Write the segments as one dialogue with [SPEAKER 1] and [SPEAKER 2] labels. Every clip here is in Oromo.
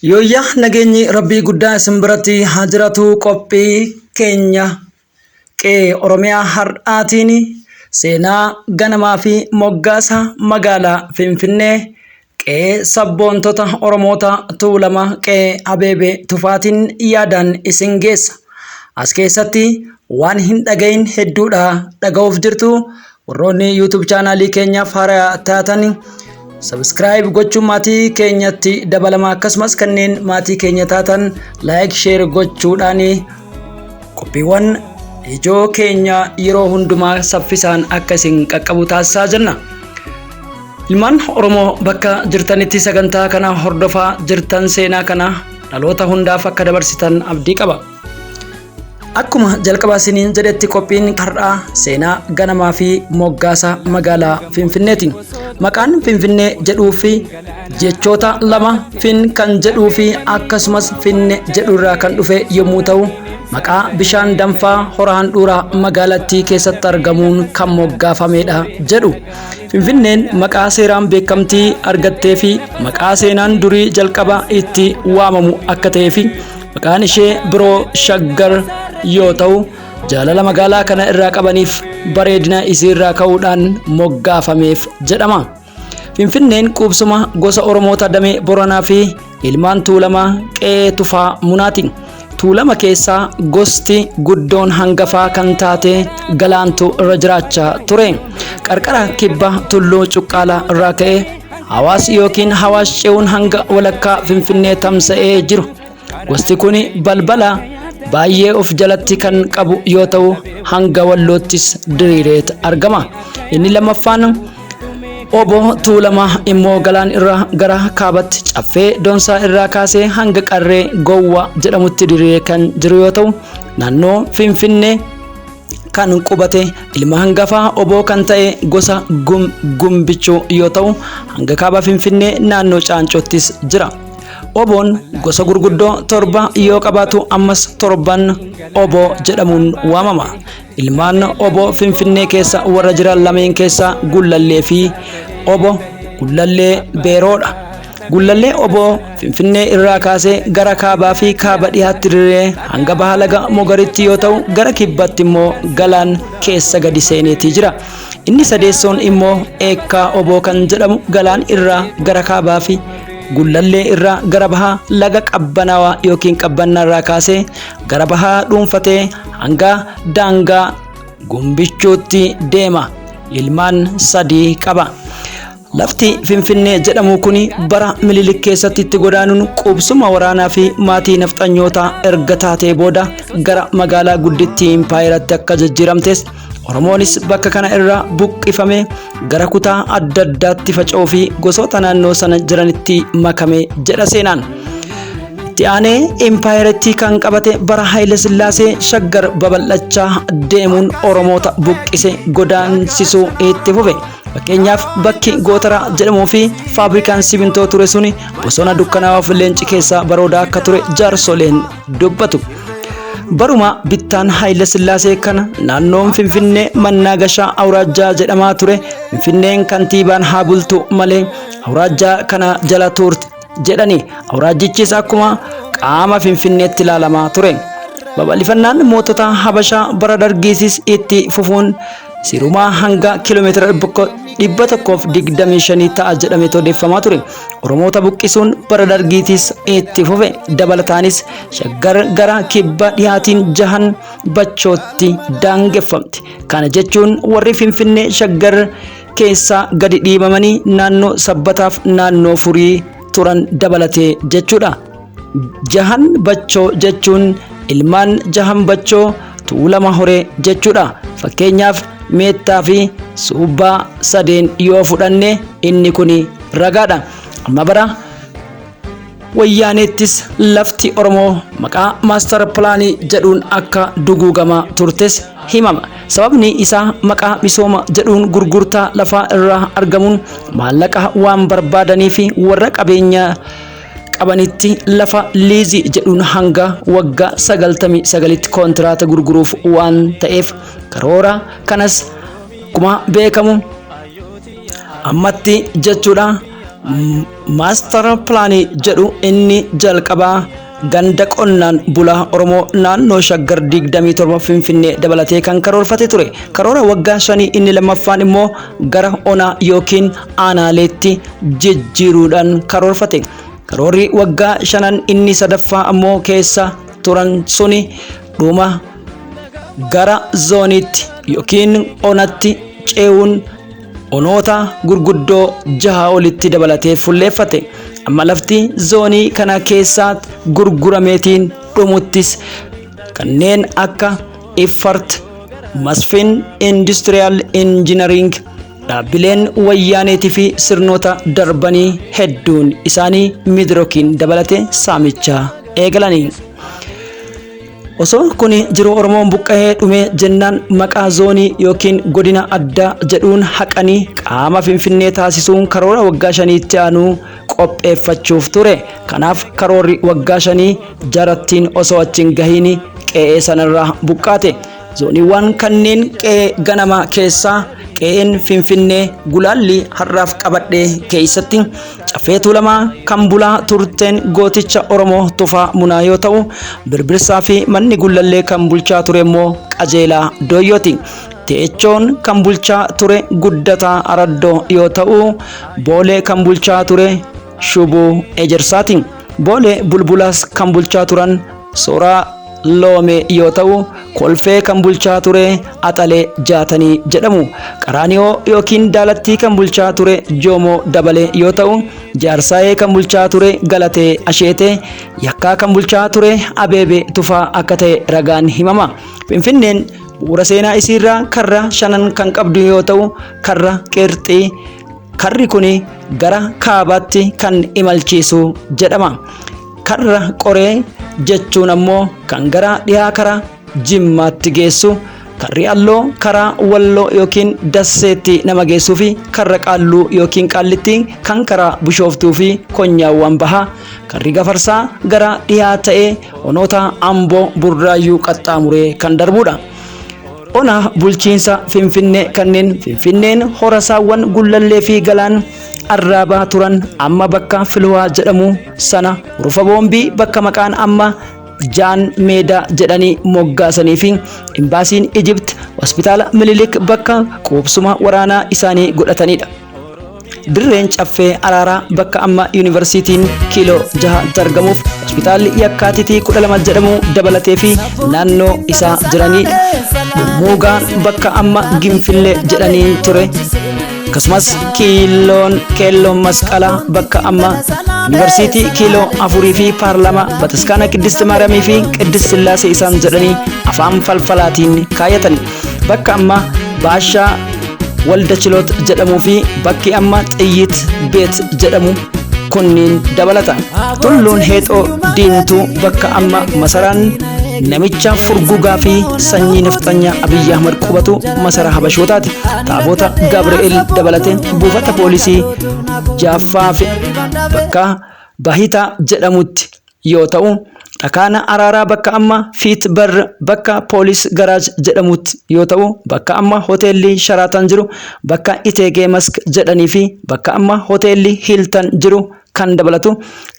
[SPEAKER 1] Yooyyaa nageenyi rabbii guddaa isin biratti haa jiraatu qophii keenya qe'ee Oromiyaa har'aatiin seenaa ganamaa fi moggaasa magaalaa Finfinnee qe'ee sabboontota Oromoota Tuulamaa qe'ee Abeebee Tufaatiin yaadaan isin geessa. As keessatti waan hin dhagahin hedduudha dhaga'uuf jirtu. Warroonni YouTube chaanaalii keenyaaf haaraa taatan subscribe gochuun maatii keenyatti dabalama, akkasumas kanneen maatii keenya taatan like share gochuudhaan qophiiwwan ijoo keenya yeroo hundumaa saffisaan akka isin qaqqabu taasisaa jenna. Ilmaan Oromoo bakka jirtanitti sagantaa kana hordofaa jirtan seenaa kana dhaloota hundaaf akka dabarsitan abdii qaba. Akkuma jalqabaa isiniin jedhetti qophiin har'aa seenaa ganamaa fi moggaasa magaalaa Finfinneeti. Maqaan Finfinnee jedhuu fi jechoota lama fin kan jedhuu fi akkasumas finne jedhu irraa kan dhufe yommuu ta'u, maqaa bishaan danfaa hora handhuuraa magaalattii keessatti argamuun kan moggaafamedha jedhu. Finfinneen maqaa seeraan beekamtii argattee fi maqaa seenaan durii jalqaba itti waamamu akka ta'ee fi maqaan ishee biroo Shaggar yoo ta'u, jaalala magaalaa kana irraa qabaniif bareedina isii irraa ka'uudhaan moggaafameef jedhama. Finfinneen qubsuma gosa Oromoota damee Boranaa fi ilmaan Tuulamaa qe'ee Tufaa Munaati. Tuulama keessaa gosti guddoon hangafaa kan taate Galaantu irra jiraachaa ture. Qarqara kibba tulluu Cuqqaalaa irraa ka'ee hawaasi yookiin Hawaash ce'uun hanga walakkaa Finfinnee tamsa'ee jiru. Gosti kun balbala baay'ee of jalatti kan qabu yoo ta'u, hanga Walloottis diriireet argama. Inni lammaffaan Obbo Tuulamaa immoo galaan irraa gara kaabatti caffee Doonsaa irraa kaasee hanga Qarree Gowwaa jedhamutti diriiree kan jiru yoo ta'u, naannoo Finfinnee kan qubate ilma hangafaa oboo kan ta'e gosa Gumbichuu yoo ta'u, hanga kaaba Finfinnee naannoo Caancottis jira. Oboon gosa gurguddoo torba yoo qabaatu ammas torban oboo jedhamuun waamama. Ilmaan oboo Finfinnee keessa warra jiran lameen keessa Gullallee fi Obbo Gullallee Beeroodha. Gullallee oboo Finfinnee irraa kaasee gara kaabaa fi kaaba dhiyaatti diriiree hanga baha laga Mogaritti yoo ta'u, gara kibbatti immoo galaan keessa gadi seeneetii jira. Inni sadeessoon immoo Eekkaa oboo kan jedhamu galaan irraa gara kaabaa fi Gullallee irraa gara bahaa laga Qabbanaawaa yookiin Qabbannaa irraa kaasee gara bahaa dhuunfatee hanga daangaa Gumbichuutti deema. Ilmaan sadii qaba. Lafti Finfinnee jedhamu kun bara Minilik keessatti itti godaanuun qubsuma waraanaa fi maatii nafxanyootaa erga taatee booda gara magaalaa guddittii Impaayeratti akka jijjiiramtes, Oromoonis bakka kana irraa buqqifamee gara kutaa adda addaatti faca'uu fi gosoota naannoo sana jiranitti makame jedha seenaan. Itti aanee Impaayeratti kan qabate bara Haayile Sillaasee Shaggar babal'achaa deemuun Oromoota buqqise godaansisuu itti fufe. Fakkeenyaaf bakki Gootaraa jedhamuu fi faabrikaan simintoo ture suni bosona dukkanaa'aaf leenci keessa baroodaa akka ture jaarsoleen dubbatu. Baruma bittaan Haayile Sillaasee kana naannoon Finfinnee Mannaagashaa Awraajjaa jedhamaa ture. Finfinneen kantiibaan haa bultu malee Awraajjaa kana jala turte jedhani. Awraajjichis akkuma qaama Finfinneetti ilaalamaa ture. Babal'ifannaan mootota Habashaa bara Dargiisis itti fufuun sirumaa hanga kiiloomeetira 125 ta'a jedhamee odeeffamaa ture. Oromoota buqqisuun bara Dargiitis itti fufe. Dabalataanis Shaggar gara kibba dhiyaatiin jahan Bachootti daangeffamte. Kana jechuun warri Finfinnee Shaggar keessaa gadi dhiibamanii naannoo Sabbataaf naannoo Furii turan dabalatee jechuudha. Jahan Bachoo jechuun ilmaan Jahan Bachoo Tuulama Horee jechuudha. Fakkeenyaaf Meettaa fi Suubbaa sadeen yoo fudhanne inni kun ragaadha. Amma bara Wayyaaneettis lafti Oromoo maqaa maastar pilaanii jedhuun akka duguugamaa turtes himama. Sababni isaa maqaa misooma jedhuun gurgurtaa lafaa irraa argamuun maallaqa waan barbaadanii fi warra qabeenya qabanitti lafa liizii jedhuun hanga waggaa 99tti kontiraata gurguruuf waan ta'eef karoora kanas akkuma beekamu ammatti jechuudha maastara pilaanii jedhu inni jalqabaa ganda qonnaan bulaa Oromoo naannoo Shaggar 27 Finfinnee dabalatee kan karoorfate ture. Karoora waggaa 5 inni lammaffaan immoo gara onaa yookiin aanaaleetti jijjiiruudhaan karoorfate. Karoorri waggaa 5 inni sadaffaa ammoo keessa turan suni dhuma gara zooniitti yookiin onatti ce'uun onoota gurguddoo 6 olitti dabalatee fulleeffate. Amma lafti zoonii kana keessaa gurgurameetiin dhumuttis kanneen akka Effort, Masfin Industrial Engineering, dhaabbileen wayyaaneetii fi sirnoota darbanii hedduun isaanii midrookiin dabalate saamicha eegalanii. Osoo kuni jiru Oromoon buqqa'ee dhume jennaan maqaa zoonii yookiin godina addaa jedhuun haqanii qaama Finfinnee taasisuun karoora waggaa 5tti aanu qopheeffachuuf ture. Kanaaf karoorri waggaa 5 jarattiin osoo achiin gahiin qe'ee sanarraa buqqaate. Zooniiwwan kanneen qe'ee ganama keessaa qe'een Finfinnee gulaalli har'aaf qabadhee keessatti caffee tuulamaa kan bulaa turteen gooticha Oromoo Tufaa Munaa yoo ta'u, Birbirsaa fi manni Gullallee kan bulchaa ture immoo Qajeelaa Dooyyooti. Teechoon kan bulchaa ture Guddataa Araddoo yoo ta'u, Boolee kan bulchaa ture Shubuu Ejersaati. Boolee Bulbulaas kan bulchaa turan Sooraa Loome yoo ta'u, Kolfee kan bulchaa ture Axalee Jaatanii jedhamu. Qaraaniyoo yookiin Daalattii kan bulchaa ture Joomoo Dabalee yoo ta'u, Jaarsaayee kan bulchaa ture Galatee Asheetee, Yakkaa kan bulchaa ture Abeebee Tufaa akka ta'e ragaan himama. Finfinneen bu'uura seenaa isiirraa karra 5 kan qabdu yoo ta'u, karra qeerxii karri kuni gara kaabaatti kan imalchiisu jedhama. Karra qoree jechuun ammoo kan gara dhiyaa karaa Jimmaatti geessu, karri alloo karaa Walloo yookiin Dasseetti nama geessuu fi karra qaalluu yookiin qaallitti kan karaa Bishooftuu fi Konyaawwan bahaa, karri gafarsaa gara dhiyaa ta'ee onoota Amboo Burraayyuu qaxxaamuree kan darbudha. Ona bulchiinsa Finfinnee kanneen Finfinneen Horasaawwan Gullallee fi Galaan arraabaa turan amma bakka Filwaa jedhamu sana rufa boombii bakka maqaan amma Jaan Meedaa jedhanii moggaasanii fi imbaasiin Ijipt hospitaala Minilik bakka qubsuma waraanaa isaanii godhatanidha. Dirreen caffee araaraa bakka amma yuunivarsiitiin kiiloo 6 argamuuf hospitaalli Yakkaatitii 12 jedhamu dabalatee fi naannoo isaa jiranidha. Muugaan bakka amma Ginfillee jedhanii ture. Akkasumas keelloon masqalaa bakka amma yuunivarsiitii kiiloo 4 fi paarlaamaa Bataskaana Qiddist Maariyaamii fi Qiddist Sillaasee isaan jedhanii afaan falfalaatiin kaayatan. Bakka amma Baashaa Walda Chiloot jedhamuu fi bakki amma Xiyyit Beet jedhamu kunniin dabalata. Tulluun Heexoo Diimtuu bakka amma masaraan namicha furgugaa fi sanyii nafxanyaa Abiyyi Ahmad qubatu masara Habashootaati. Taabota Gabri'eel dabalate buufata poolisii Jaaffaa fi bakka Bahitaa jedhamutti yoo ta'u, dhakaana araaraa bakka amma Fiit Bar bakka poolis garaaj jedhamutti yoo ta'u, bakka amma hoteelli Sharaatan jiru bakka Iteegee Mask jedhanii fi bakka amma hoteelli Hiltan jiru kan dabalatu.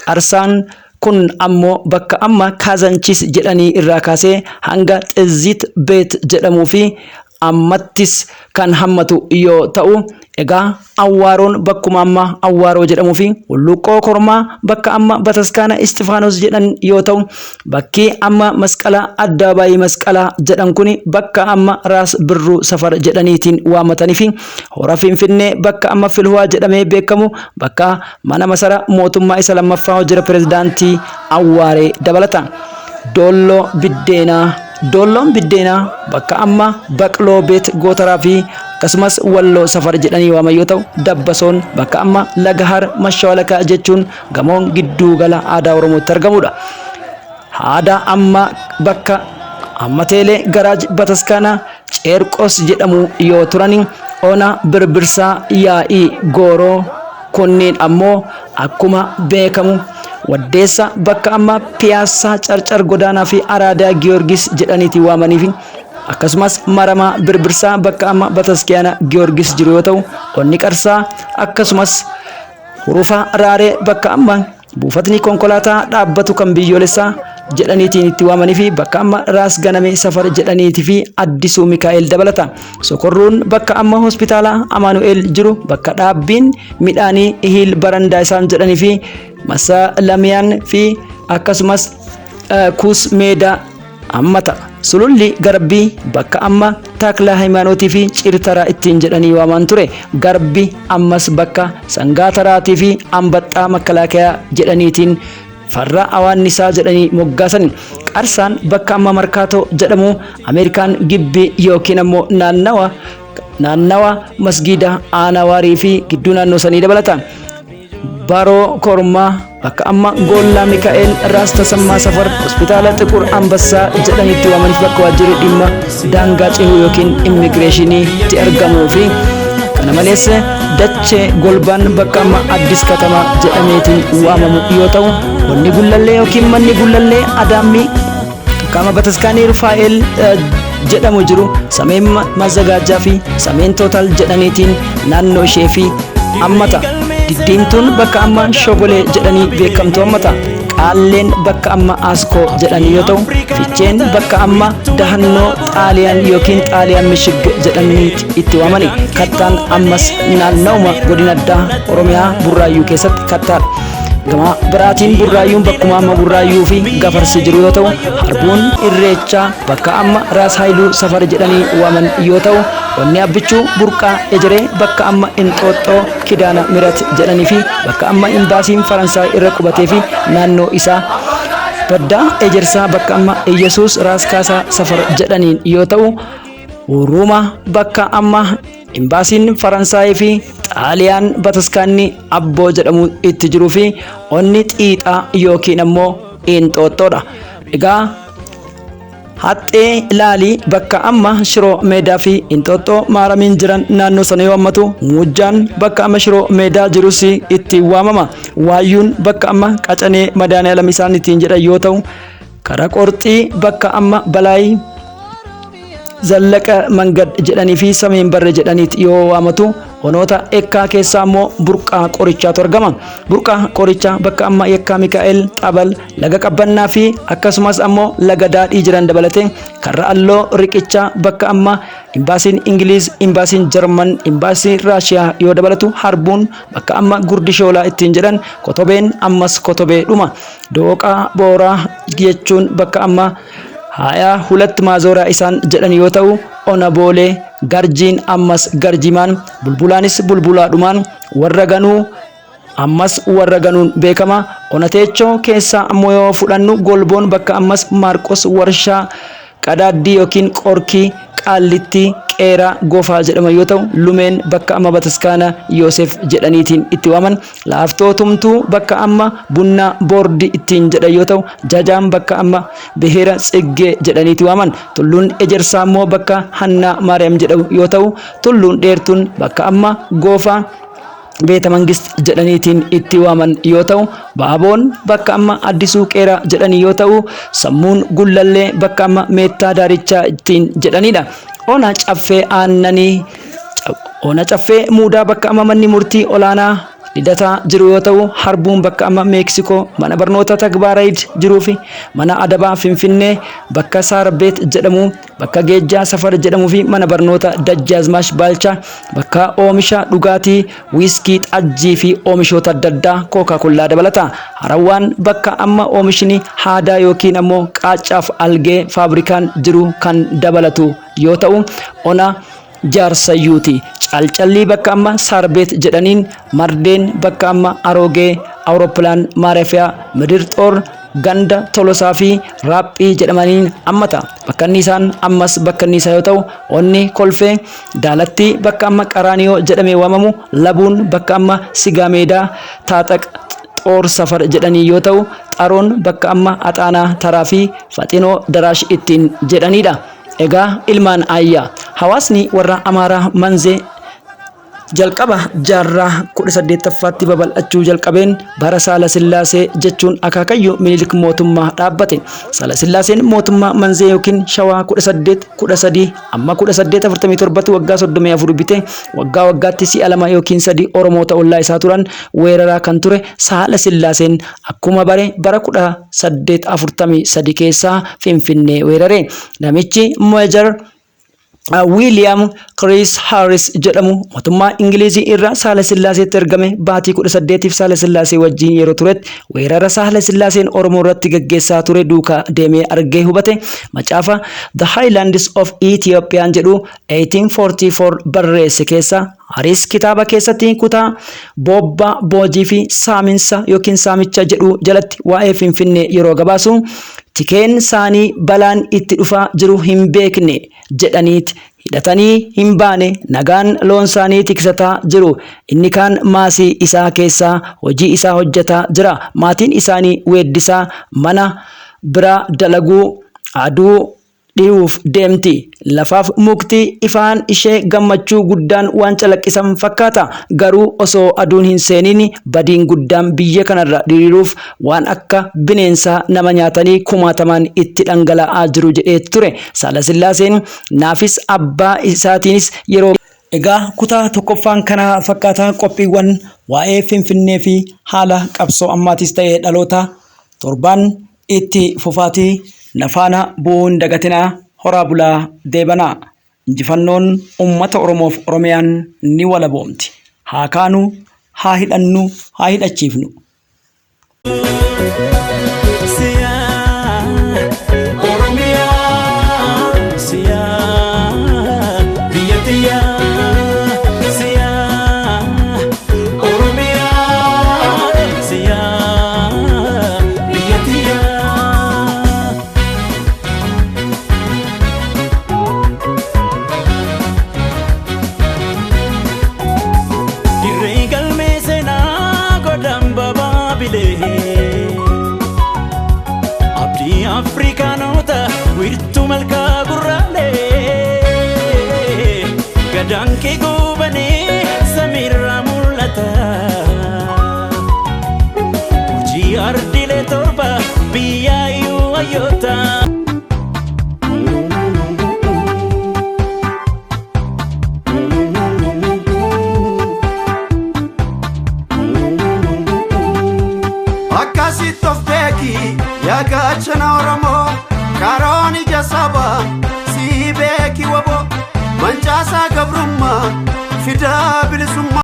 [SPEAKER 1] Qarsaan kun ammoo bakka amma Kaazanchis jedhanii irraa kaasee hanga Xizzit Beet jedhamuu fi ammattis kan hammatu yoo ta'u, egaa Awwaaroon bakkuma amma Awwaaroo jedhamuu fi Hulluuqqoo Kormaa bakka amma Bataskaana Istifaanos jedhan yoo ta'u, bakki amma Masqalaa Addaabaayii Masqalaa jedhan kuni bakka amma Raas Birruu Safar jedhaniitiin waamatanii fi hora Finfinnee bakka amma Filwaa jedhamee beekamu bakka mana masara mootummaa isa lammaffaa hojira pirezidaantii Awwaaree dabalata. Doolloon Biddeenaa bakka amma Baqloo Beet Gootaraa fi akkasumas Walloo Safar jedhanii waaman yoo ta'u, Dabbasoon bakka amma Lagahar Mashawalakaa jechuun gamoon gidduu gala aadaa Oromootti argamudha. Aadaa amma bakka amma Teelee Garaaj Bataskaana Ceerqos jedhamu yoo turani, Ona Birbirsaa Yaa'ii Gooroo kunniin ammoo akkuma beekamu Waddeessa bakka amma Piyaasaa Carcar Godaanaa fi Araadaa Giyoorgis jedhaniiti waamanii fi akkasumas Maramaa Birbirsaa bakka amma Bataskiyaana Giyoorgis jiru yoo ta'u, Onni Qarsaa akkasumas hurufa raaree bakka amma buufatni konkolaataa dhaabbatu kan biyyoolessaa jedhaniitiin itti waamanii fi bakka amma raas ganame safar jedhaniitii fi addisuu Mikaa'el dabalata. Sokorruun bakka amma hospitaala Amaanu'eel jiru bakka dhaabbiin midhaanii Ihil Barandaa isaan jedhanii fi Masaa Lamiyaan fi akkasumas Kuus Meedaa hammata. Sululli Garbii bakka amma Taaklaa Hayimaanootii fi Cirtaraa ittiin jedhanii waaman ture. Garbi ammas bakka Sangaa Taraatii fi Ambaxxaa Makkalaakayaa jedhaniitiin farra awaannisaa jedhanii moggaasan. Qarsaan bakka amma Markaatoo jedhamu Ameerikaan gibbii yookiin ammoo naannawa masgiida Aanawaarii fi gidduu naannoo sanii dabalata. Baroo Kormaa bakka amma Goollaa Mikaa'el Raas Tasammaa Safar hospitaala Xiqur Ambassaa jedhanitti waamaniif bakka waajjirri dhimma daangaa cehuu yookiin immigireeshiniitti argamuu fi kana malees dachee golbaan bakka amma Addis Katamaa jedhameetiin waamamu yoo ta'u wanni gullallee yookiin manni gullallee Adaammii kama Bataskaanii Rufaa'el jedhamu jiru sameen mazagaajaa fi sameen tootal jedhaniitiin naannoo ishee fi ammata. Diddiimtuun bakka amma Shogolee jedhanii beekamtu hammata. Qaalleen bakka amma Askoo jedhanii yoo ta'u Ficheen bakka amma Dahannoo Xaaliyaan yookiin Xaaliyaan Mishig jedhanii itti waamani. Kattaan ammas naannawuma godina addaa Oromiyaa Burraayyuu keessatti kattaadha. Gama biraatiin Burraayyuun bakkuma amma Burraayyuu fi Gafarsi jiru yoo ta'u Harbuun Irreechaa bakka amma Raas Haayiluu Safar jedhanii waaman yoo ta'u wanni abbichuu Burqaa Ejeree bakka amma Inxooxxoo Kidaana Mirat jedhanii fi bakka amma imbaasiin Faransaay irra qubatee fi naannoo isaa Baddaa Ejersaa bakka amma Iyesuus Raas Kaasaa Safar jedhaniin yoo ta'u Uruuma bakka amma imbaasiin Faransaay fi Xaaliyaan Bataskaanni Abboo jedhamu itti jiruu fi onni Xiixaa yookiin ammoo Inxooxxoodha. Egaa Haxxee Laalii bakka amma Shiroo Meedaa fi Inxooxxoo Maaramiin jiran naannoo sana yoo hammatu Muujjaan bakka amma Shiroo Meedaa jirus itti waamama. Waayyuun bakka amma Qacanee Madaaniyalam isaan ittiin jedhan yoo ta'u Kara Qorxii bakka amma Balaay Zallaqa Mangad jedhanii fi Sameen Barre jedhaniit yoo waamatu onoota Ekkaa keessaa immoo Burqaa Qorichaatu argama. Burqaa Qorichaa bakka amma Yekkaa Mikaa'el Xabal Laga Qabbannaa fi akkasumas ammoo Laga Daadhii jiran dabalatee Karra Alloo Riqichaa bakka amma imbaasiin Ingiliiz, imbaasiin Jarman, imbaasiin Raashiyaa yoo dabalatu Harbuun bakka amma Gurdishoolaa ittiin jedhan Kotobeen ammas Kotobeedhuma. Dooqaa Booraa jechuun bakka amma Hayaa Hulat Maazoraa isaan jedhan yoo ta'u Ona Boolee Garjiin ammas Garjimaan Bulbulaanis Bulbulaadhumaan warra ganuu ammas warra ganuun beekama. Ona Teechoo keessaa ammoo yoo fudhannu Golboon bakka ammas Maarqos Warshaa Qadaaddii yookiin Qorkii Qaallitti Qeeraa Gofaa jedhama yoo ta'u Lumeen bakka amma Bataskaana Yoosef jedhaniitiin itti waaman. Laaftoo Tumtuu bakka amma Bunnaa Boordi ittiin jedhan yoo ta'u Jajaan bakka amma Biheera Tsiggee jedhaniitti waaman. Tulluun Ejersaa immoo bakka Hannaa Maariyaam jedhamu yoo ta'u Tulluun Dheertuun bakka amma Goofaa Beeta Mangist jedhaniitiin itti waaman yoo ta'u Baaboon bakka amma Addisuu Qeeraa jedhanii yoo ta'u Sammuun Gullallee bakka amma Meettaa Daarichaa ittiin jedhanidha. Ona Caffee Aannanii Ona Caffee Muudaa bakka amma manni murtii olaanaa Lidataa jiru yoo ta'u Harbuun bakka amma Meeksikoo mana barnoota Tagbaaraayid jiruu fi mana adabaa Finfinnee bakka Saarbeet jedhamu bakka Geejjaa Safar jedhamuu fi mana barnoota Dajjaazmaash Baalchaa bakka oomisha dhugaatii wiiskii xajjii fi oomishoota adda addaa Kookaa-Kollaa dabalata. Harawwaan bakka amma oomishni haadaa yookiin ammoo qaaccaaf algee faabrikaan jiru kan dabalatu yoo ta'u Ona Jaarsayyuuti. Calcallii bakka amma Saarbeet jedhaniin Mardeen bakka amma Aroogee Awuroppilaan Maarefiyaa Midir Xoor Ganda Tolosaa fi Raaphii jedhamaniin ammata. Bakka inni isaan ammas bakka inni isaa yoo ta'u Onni Kolfee Daalatti bakka amma Qaraaniyoo jedhamee waamamu. Labuun bakka amma Sigaa Meedaa Taaxaq Xoor Safar jedhanii yoo ta'u Xaroon bakka amma Axaanaa Taraa fi Faxinoo Daraash ittiin jedhanidha. Egaa ilmaan ayyaa hawaasni warra Amaaraa Manzee jalqaba jaarraa 18ffaatti babal'achuu jalqabeen bara Saala Sillaasee jechuun akaakayyuu Minilik mootummaa dhaabbate. Saala Sillaaseen mootummaa Manzee yookiin Shawaa 1813 amma 1847 waggaa 34 bite. Waggaa waggaatti si'a 2 yookiin 3 Oromoota ollaa isaa turan weeraraa kan ture Saala Sillaaseen akkuma bara 1843 keessa Finfinnee weerare. Namichi Meejar William Chris Harris jedhamu mootummaa Ingilizii irraa Saala Sillaaseetti ergame baatii 18f Saala Sillaasee wajjin yeroo turetti weerara Saala Sillaaseen Oromoo irratti gaggeessaa ture duukaa deemee argee hubate. Macaafa The Highlands of Ethiopia jedhu 1844 barreesse keessa Harris kitaaba keessatti kutaa Bobba Boojii fi Saaminsa yookiin Saamicha jedhu jalatti waa'ee Finfinnee yeroo gabaasu tikeen isaanii balaan itti dhufaa jiru hin beekne jedhaniit hidhatanii hin baane nagaan loon isaanii tiksataa jiru. Inni kaan maasii isaa keessaa hojii isaa hojjetaa jira. Maatiin isaanii weeddisaa mana bira dalaguu aduu dhi'uuf deemti. Lafaaf mukti ifaan ishee gammachuu guddaan waan calaqqisan fakkaata. Garuu osoo aduun hin seenin badiin guddaan biyya kanarra diriiruuf waan akka bineensaa nama nyaatanii kumaatamaan itti dhangala'aa jiru jedhee ture. Saala Sillaaseen naafis abbaa isaatiinis yeroo egaa kutaa tokkoffaan kana fakkaata qophiiwwan waa'ee Finfinnee fi haala qabsoo ammaatis ta'ee dhaloota torbaan itti fufaatii nafaana bu'uun dagatinaa horaa bulaa deebanaa. Injifannoon ummata Oromoof Oromiyaan ni walaboomti. Haa kaanu, haa hidhannu, haa hidhachiifnu.
[SPEAKER 2] Afrikaanota wirtuu malkaa gurraalee gadankee goobanii samiirraa mul'ata. Hojii ardiilee torba biyyaayyuu hayyoota.
[SPEAKER 3] Akkasitti of beeki yaa gaachana Oromoo karoon ija sabaa si beeki waboo mancaasaa gabrummaa fidaa bilisummaa.